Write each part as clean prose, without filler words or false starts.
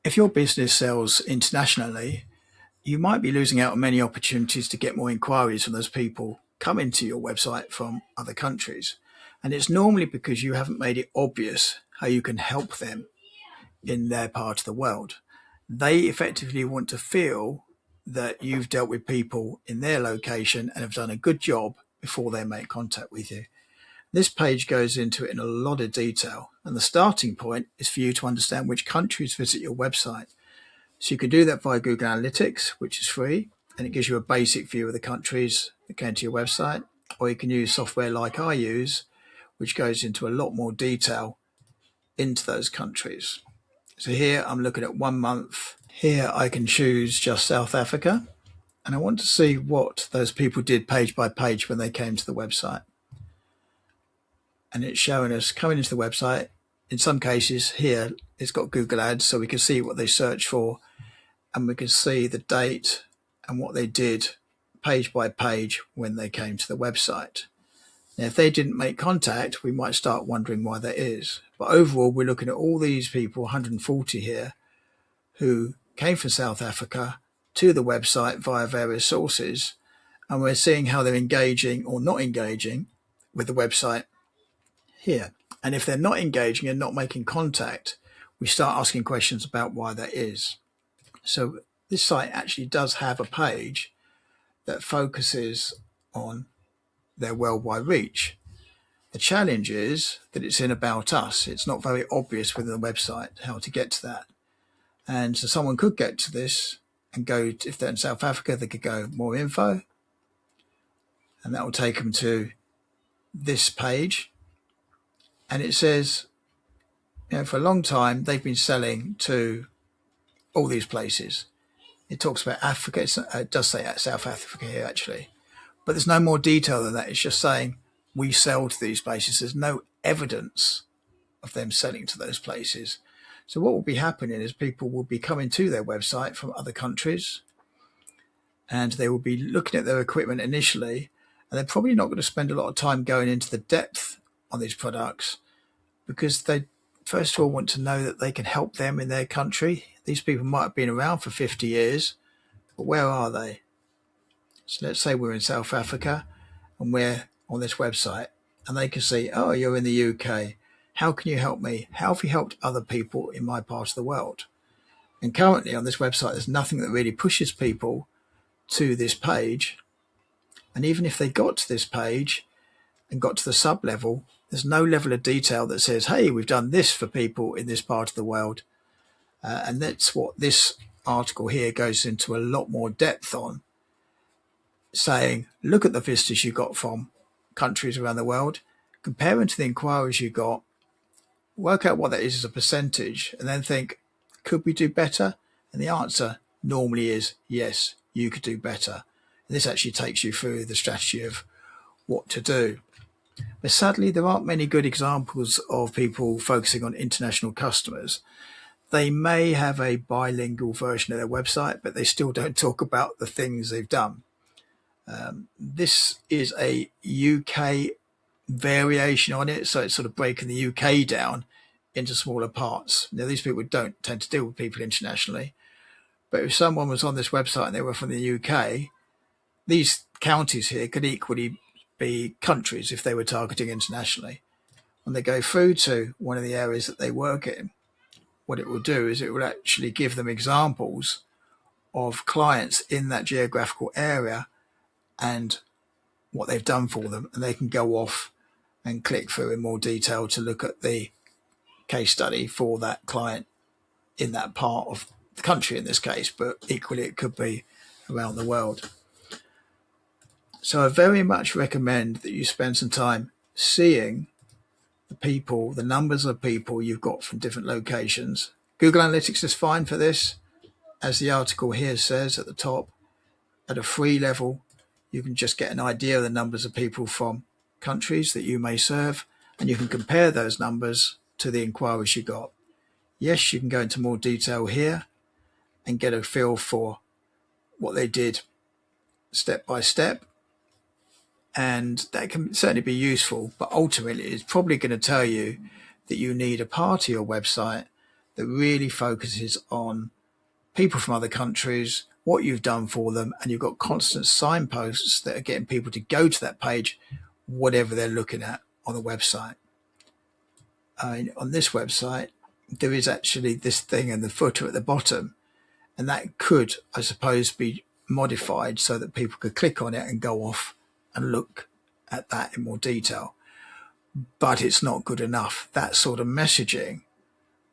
If your business sells internationally, you might be losing out on many opportunities to get more inquiries from those people coming to your website from other countries. And it's normally because you haven't made it obvious how you can help them in their part of the world. They effectively want to feel that you've dealt with people in their location and have done a good job before they make contact with you. This page goes into it in a lot of detail, and the starting point is for you to understand which countries visit your website. So you can do that via Google Analytics, which is free, and it gives you a basic view of the countries that came to your website. Or you can use software like I use, which goes into a lot more detail into those countries. So here I'm looking at 1 month. Here I can choose just South Africa, and I want to see what those people did page by page when they came to the website. And it's showing us coming into the website. In some cases here, it's got Google Ads, so we can see what they search for, and we can see the date and what they did page by page when they came to the website. Now, if they didn't make contact, we might start wondering why that is. But overall, we're looking at all these people, 140 here, who came from South Africa to the website via various sources, and we're seeing how they're engaging or not engaging with the website here. And if they're not engaging and not making contact, we start asking questions about why that is. So this site actually does have a page that focuses on their worldwide reach. The challenge is that it's in About Us. It's not very obvious within the website how to get to that. And so someone could get to this and go, if they're in South Africa, they could go more info, and that will take them to this page. And it says, for a long time, they've been selling to all these places. It talks about Africa. It does say South Africa here, actually. But there's no more detail than that. It's just saying we sell to these places. There's no evidence of them selling to those places. So what will be happening is people will be coming to their website from other countries, and they will be looking at their equipment initially, and they're probably not going to spend a lot of time going into the depth on these products, because they first of all want to know that they can help them in their country. These people might have been around for 50 years, but where are they? So let's say we're in South Africa and we're on this website, and they can see, oh, you're in the UK. How can you help me? How have you helped other people in my part of the world? And currently on this website, there's nothing that really pushes people to this page. And even if they got to this page and got to the sub level, there's no level of detail that says, hey, we've done this for people in this part of the world. And that's what this article here goes into a lot more depth on, saying, look at the visitors you got from countries around the world, compare them to the inquiries you got, work out what that is as a percentage, and then think, could we do better? And the answer normally is yes, you could do better. And this actually takes you through the strategy of what to do. But sadly, there aren't many good examples of people focusing on international customers. They may have a bilingual version of their website, but they still don't talk about the things they've done. This is a UK variation on it, so it's sort of breaking the UK down into smaller parts. Now, these people don't tend to deal with people internationally, but if someone was on this website and they were from the UK, these counties here could equally be countries if they were targeting internationally. When they go through to one of the areas that they work in, what it will do is it will actually give them examples of clients in that geographical area and what they've done for them, and they can go off and click through in more detail to look at the case study for that client in that part of the country in this case, but equally it could be around the world. So I very much recommend that you spend some time seeing the people, the numbers of people you've got from different locations. Google Analytics is fine for this. As the article here says at the top, at a free level, you can just get an idea of the numbers of people from countries that you may serve, and you can compare those numbers to the inquiries you got. Yes, you can go into more detail here and get a feel for what they did step by step, and that can certainly be useful, but ultimately it's probably going to tell you that you need a part of your website that really focuses on people from other countries, what you've done for them, and you've got constant signposts that are getting people to go to that page, whatever they're looking at on the website. On this website, there is actually this thing in the footer at the bottom, and that could, I suppose, be modified so that people could click on it and go off and look at that in more detail. But it's not good enough. That sort of messaging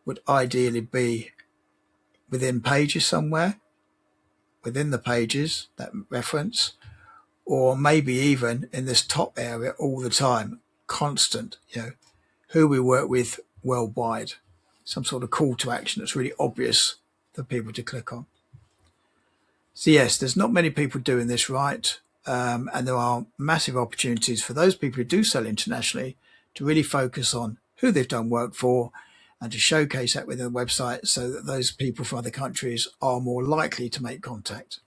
would ideally be within pages somewhere, within the pages, that reference, or maybe even in this top area all the time, constant, who we work with worldwide, some sort of call to action that's really obvious for people to click on. So yes, there's not many people doing this right. And there are massive opportunities for those people who do sell internationally to really focus on who they've done work for and to showcase that within the website so that those people from other countries are more likely to make contact.